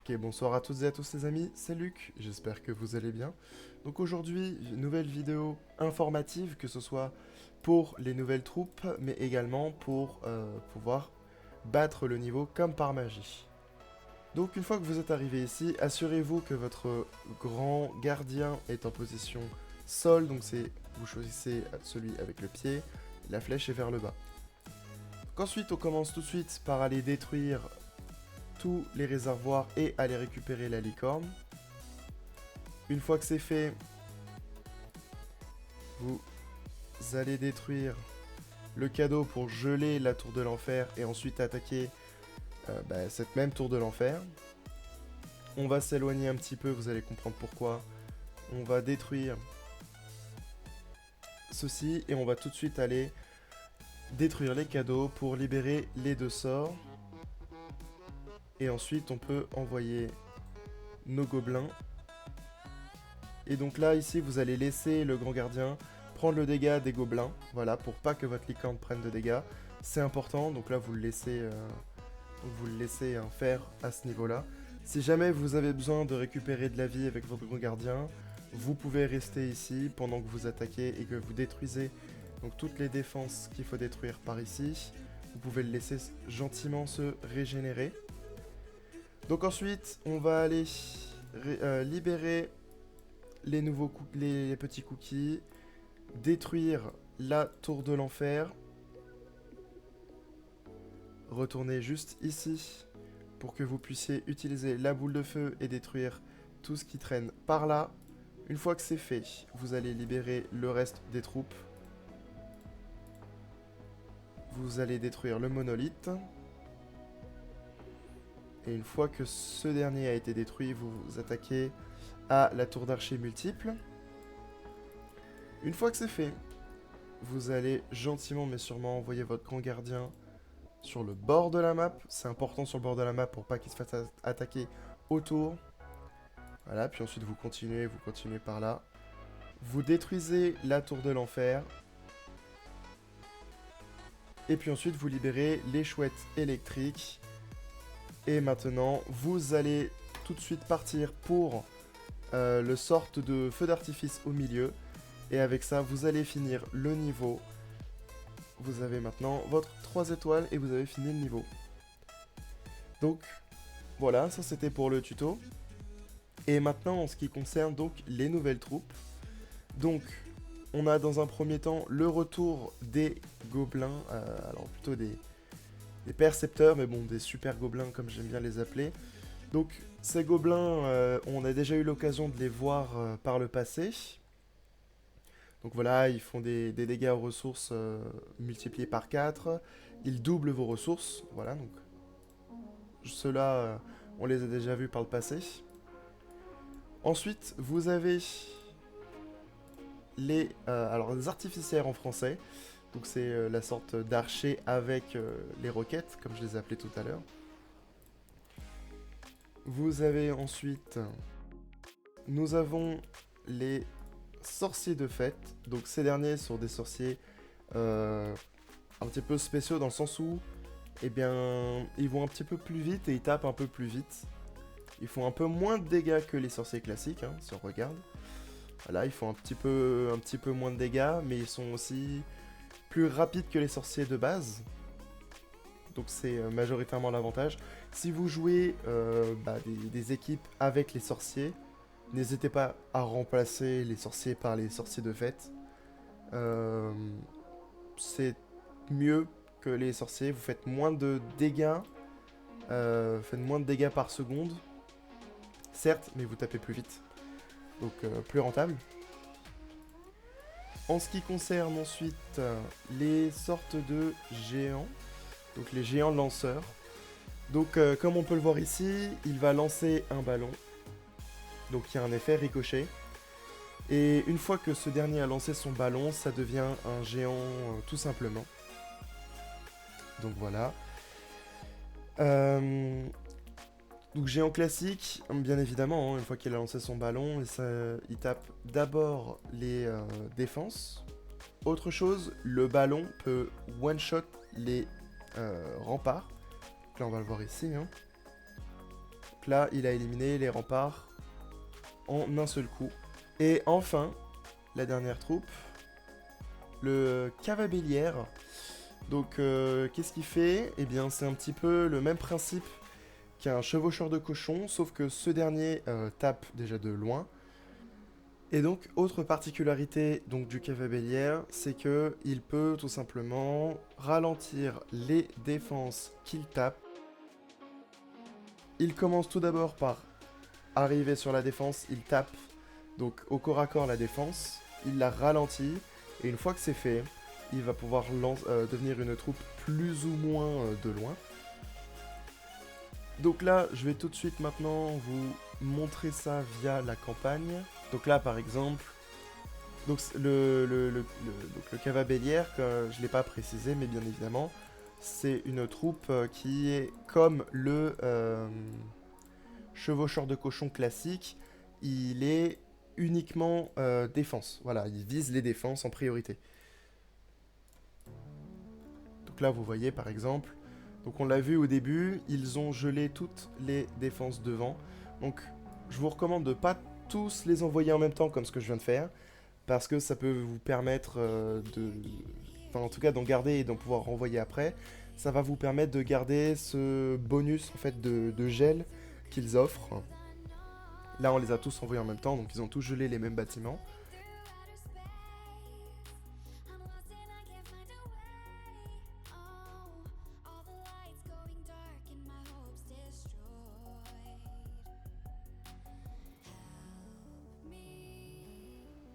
Ok, bonsoir à toutes et à tous les amis, c'est Luc, j'espère que vous allez bien. Donc aujourd'hui, une nouvelle vidéo informative, que ce soit pour les nouvelles troupes, mais également pour pouvoir battre le niveau comme par magie. Donc une fois que vous êtes arrivé ici, assurez-vous que votre grand gardien est en position sol, donc vous choisissez celui avec le pied, la flèche est vers le bas. Donc ensuite, on commence tout de suite par aller détruire tous les réservoirs et aller récupérer la licorne. Une fois que c'est fait, vous allez détruire le cadeau pour geler la tour de l'enfer et ensuite attaquer cette même tour de l'enfer. On va s'éloigner un petit peu, vous allez comprendre pourquoi. On va détruire ceci et on va tout de suite aller détruire les cadeaux pour libérer les deux sorts. Et ensuite on peut envoyer nos gobelins. Et donc là ici vous allez laisser le grand gardien prendre le dégât des gobelins, voilà, pour pas que votre licorne prenne de dégâts. C'est important, donc là vous le laissez, faire à ce niveau-là. Si jamais vous avez besoin de récupérer de la vie avec votre grand gardien, vous pouvez rester ici pendant que vous attaquez et que vous détruisez donc toutes les défenses qu'il faut détruire par ici. Vous pouvez le laisser gentiment se régénérer. Donc ensuite, on va aller libérer les petits cookies, détruire la tour de l'enfer, retourner juste ici pour que vous puissiez utiliser la boule de feu et détruire tout ce qui traîne par là. Une fois que c'est fait, vous allez libérer le reste des troupes. Vous allez détruire le monolithe. Et une fois que ce dernier a été détruit, vous vous attaquez à la tour d'archer multiple. Une fois que c'est fait, vous allez gentiment mais sûrement envoyer votre grand gardien sur le bord de la map. C'est important sur le bord de la map pour pas qu'il se fasse attaquer autour. Voilà, puis ensuite vous continuez par là. Vous détruisez la tour de l'enfer. Et puis ensuite vous libérez les chouettes électriques. Et maintenant vous allez tout de suite partir pour le sorte de feu d'artifice au milieu. Et avec ça vous allez finir le niveau. Vous avez maintenant votre 3 étoiles et vous avez fini le niveau. Donc voilà, ça c'était pour le tuto. Et maintenant en ce qui concerne donc les nouvelles troupes. Donc on a dans un premier temps le retour des gobelins, alors plutôt des percepteurs, mais bon des super gobelins comme j'aime bien les appeler. Donc ces gobelins, on a déjà eu l'occasion de les voir par le passé. Donc voilà, ils font des dégâts aux ressources multipliés par 4. Ils doublent vos ressources. Voilà, donc ceux-là, on les a déjà vus par le passé. Ensuite, vous avez les artificières en français. Donc c'est la sorte d'archer avec les roquettes, comme je les ai appelés tout à l'heure. Vous avez ensuite... Nous avons les sorciers de fête. Donc ces derniers sont des sorciers un petit peu spéciaux dans le sens où, eh bien, ils vont un petit peu plus vite et ils tapent un peu plus vite. Ils font un peu moins de dégâts que les sorciers classiques, hein, si on regarde. Voilà, ils font un petit peu moins de dégâts, mais ils sont aussi plus rapides que les sorciers de base. Donc c'est majoritairement l'avantage. Si vous jouez des équipes avec les sorciers, n'hésitez pas à remplacer les sorciers par les sorciers de fête. C'est mieux que les sorciers. Vous faites moins de dégâts. Faites moins de dégâts par seconde. Certes, mais vous tapez plus vite. Donc plus rentable. En ce qui concerne ensuite les sortes de géants, donc les géants lanceurs. Donc comme on peut le voir ici, il va lancer un ballon. Donc il y a un effet ricochet. Et une fois que ce dernier a lancé son ballon, ça devient un géant tout simplement. Donc voilà. Donc géant classique, bien évidemment, hein, une fois qu'il a lancé son ballon, il tape d'abord les défenses. Autre chose, le ballon peut one-shot les remparts. Là on va le voir ici. Hein. Donc là, il a éliminé les remparts en un seul coup. Et enfin, la dernière troupe, le Cavabellière. Donc, qu'est-ce qu'il fait? Eh bien, c'est un petit peu le même principe qu'un chevaucheur de cochon, sauf que ce dernier tape déjà de loin. Et donc, autre particularité donc, du Cavabellière, c'est que il peut tout simplement ralentir les défenses qu'il tape. Il commence tout d'abord par arriver sur la défense, il tape donc au corps à corps la défense, il la ralentit, et une fois que c'est fait, il va pouvoir devenir une troupe plus ou moins de loin. Donc là, je vais tout de suite maintenant vous montrer ça via la campagne. Donc là, par exemple, donc le Cavabellière, que je ne l'ai pas précisé, mais bien évidemment, c'est une troupe qui est comme le chevaucheur de cochon classique. Il est uniquement défense. Voilà, il vise les défenses en priorité. Donc là, vous voyez par exemple, donc on l'a vu au début, ils ont gelé toutes les défenses devant. Donc je vous recommande de ne pas tous les envoyer en même temps comme ce que je viens de faire, parce que ça peut vous permettre enfin en tout cas d'en garder et d'en pouvoir renvoyer après. Ça va vous permettre de garder ce bonus en fait de gel qu'ils offrent. Là on les a tous envoyés en même temps, donc ils ont tous gelé les mêmes bâtiments.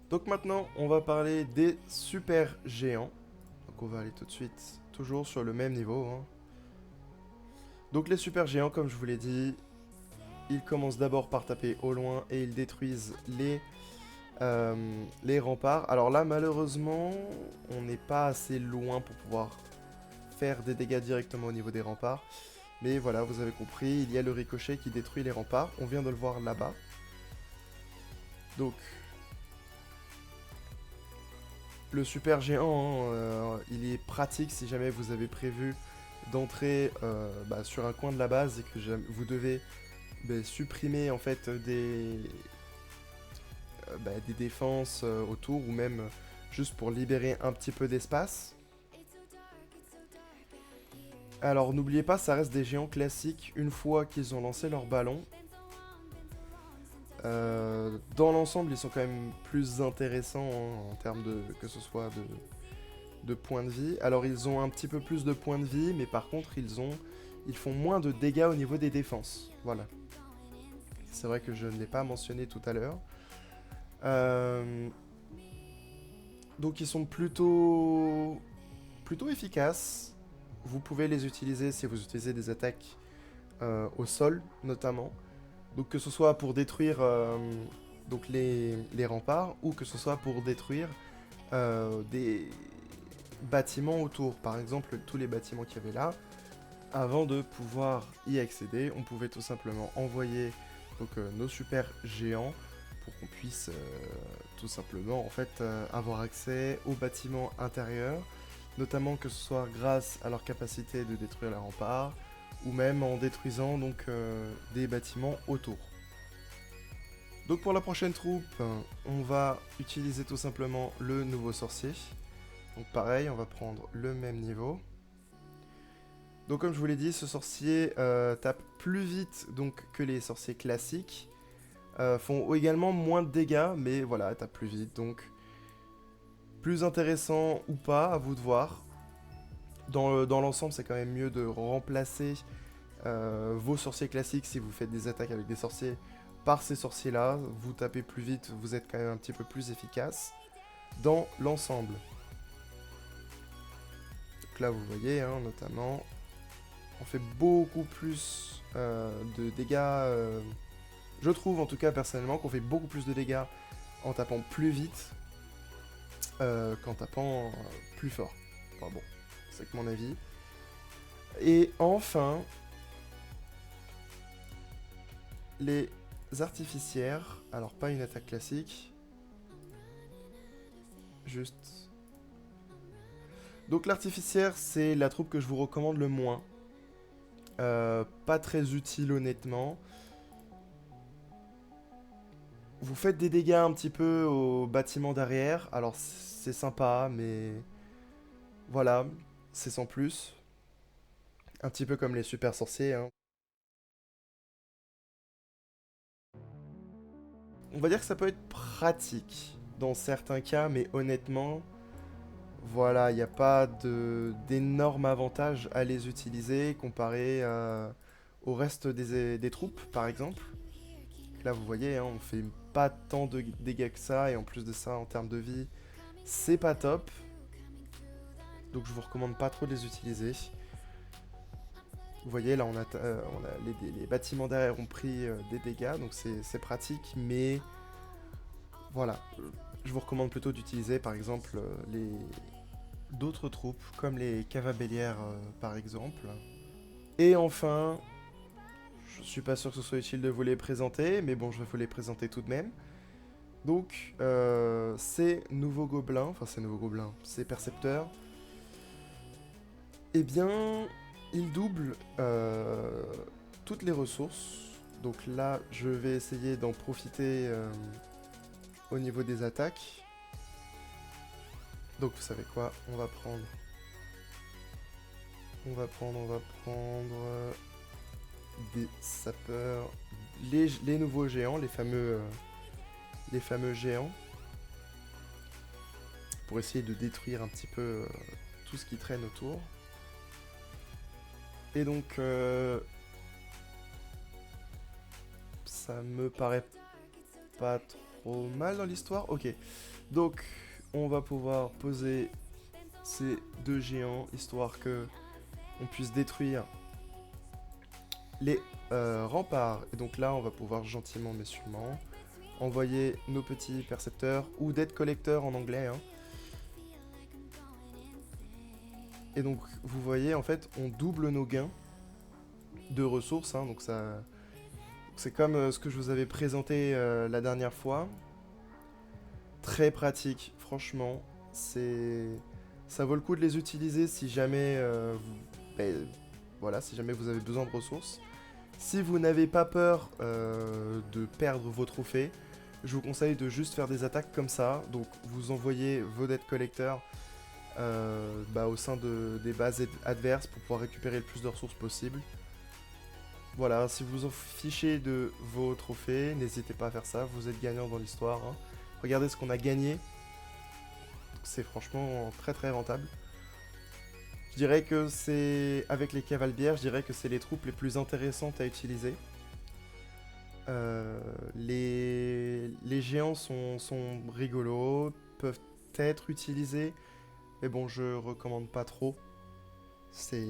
Donc maintenant, on va parler des super géants. Donc on va aller tout de suite, toujours sur le même niveau. Hein. Donc les super géants, comme je vous l'ai dit, ils commencent d'abord par taper au loin et ils détruisent les remparts. Alors là, malheureusement, on n'est pas assez loin pour pouvoir faire des dégâts directement au niveau des remparts. Mais voilà, vous avez compris, il y a le ricochet qui détruit les remparts. On vient de le voir là-bas. Donc, le super géant, hein, il est pratique si jamais vous avez prévu d'entrer sur un coin de la base et que vous devez supprimer en fait des défenses autour ou même juste pour libérer un petit peu d'espace. Alors n'oubliez pas, ça reste des géants classiques une fois qu'ils ont lancé leur ballon. Dans l'ensemble, ils sont quand même plus intéressants hein, en termes de que ce soit de points de vie. Alors ils ont un petit peu plus de points de vie, mais par contre ils font moins de dégâts au niveau des défenses. Voilà. C'est vrai que je ne l'ai pas mentionné tout à l'heure. Donc ils sont plutôt efficaces. Vous pouvez les utiliser si vous utilisez des attaques au sol notamment. Donc que ce soit pour détruire donc les remparts ou que ce soit pour détruire des bâtiments autour. Par exemple, tous les bâtiments qu'il y avait là, avant de pouvoir y accéder, on pouvait tout simplement envoyer donc, nos super géants pour qu'on puisse tout simplement en fait avoir accès aux bâtiments intérieurs, notamment que ce soit grâce à leur capacité de détruire les remparts ou même en détruisant donc des bâtiments autour. Donc pour la prochaine troupe, on va utiliser tout simplement le nouveau sorcier. Donc pareil, on va prendre le même niveau. Donc comme je vous l'ai dit, ce sorcier tape plus vite donc, que les sorciers classiques. Font également moins de dégâts, mais voilà, tape plus vite. Donc plus intéressant ou pas, à vous de voir. Dans l'ensemble, c'est quand même mieux de remplacer vos sorciers classiques si vous faites des attaques avec des sorciers par ces sorciers-là. Vous tapez plus vite, vous êtes quand même un petit peu plus efficace dans l'ensemble. Donc là, vous voyez, hein, notamment, on fait beaucoup plus de dégâts. Je trouve, en tout cas, personnellement, qu'on fait beaucoup plus de dégâts en tapant plus vite qu'en tapant plus fort. Enfin bon, c'est que mon avis. Et enfin, les artificières. Alors, pas une attaque classique. Juste. Donc, l'artificière, c'est la troupe que je vous recommande le moins. Pas très utile, honnêtement. vous faites des dégâts un petit peu au bâtiment derrière. Alors c'est sympa, mais voilà, c'est sans plus. Un petit peu comme les super sorciers, hein. On va dire que ça peut être pratique dans certains cas, mais honnêtement, voilà, il n'y a pas d'énormes avantages à les utiliser comparé au reste des troupes, par exemple. Là, vous voyez, hein, on fait pas tant de dégâts que ça, et en plus de ça, en termes de vie, c'est pas top. Donc je vous recommande pas trop de les utiliser. Vous voyez, là, les bâtiments derrière ont pris des dégâts, donc c'est pratique, mais voilà. Je vous recommande plutôt d'utiliser, par exemple, les d'autres troupes, comme les cavabellières, par exemple. Et enfin, je suis pas sûr que ce soit utile de vous les présenter, mais bon, je vais vous les présenter tout de même. Donc, ces nouveaux gobelins, enfin ces nouveaux gobelins, ces percepteurs, eh bien, ils doublent toutes les ressources. Donc là, je vais essayer d'en profiter au niveau des attaques. Donc vous savez quoi, on va prendre des sapeurs, les nouveaux géants, les fameux géants, pour essayer de détruire un petit peu tout ce qui traîne autour. Et donc, ça me paraît pas trop mal dans l'histoire. Ok, donc on va pouvoir poser ces deux géants, histoire que on puisse détruire les remparts. Et donc là, on va pouvoir gentiment mais sûrement envoyer nos petits percepteurs, ou debt collecteurs en anglais, hein. Et donc, vous voyez, en fait, on double nos gains de ressources, hein, donc ça... C'est comme ce que je vous avais présenté la dernière fois. Très pratique, franchement. Ça vaut le coup de les utiliser si jamais voilà, si jamais vous avez besoin de ressources. Si vous n'avez pas peur de perdre vos trophées, je vous conseille de juste faire des attaques comme ça. Donc vous envoyez vos debt collecteurs au sein des bases adverses pour pouvoir récupérer le plus de ressources possible. Voilà, si vous en fichez de vos trophées, n'hésitez pas à faire ça, vous êtes gagnant dans l'histoire, hein. Regardez ce qu'on a gagné. C'est franchement très très rentable. Je dirais que c'est... Avec les cavalières, je dirais que c'est les troupes les plus intéressantes à utiliser. Les géants sont rigolos, peuvent être utilisés, mais bon, je recommande pas trop. C'est...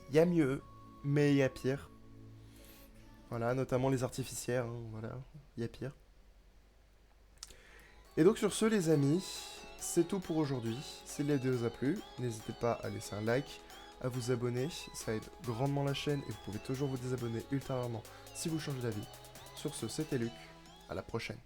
Il y a mieux, mais il y a pire. Voilà, notamment les artificières, hein, voilà, il y a pire. Et donc sur ce les amis, c'est tout pour aujourd'hui. Si la vidéo vous a plu, n'hésitez pas à laisser un like, à vous abonner, ça aide grandement la chaîne et vous pouvez toujours vous désabonner ultérieurement si vous changez d'avis. Sur ce, c'était Luc, à la prochaine.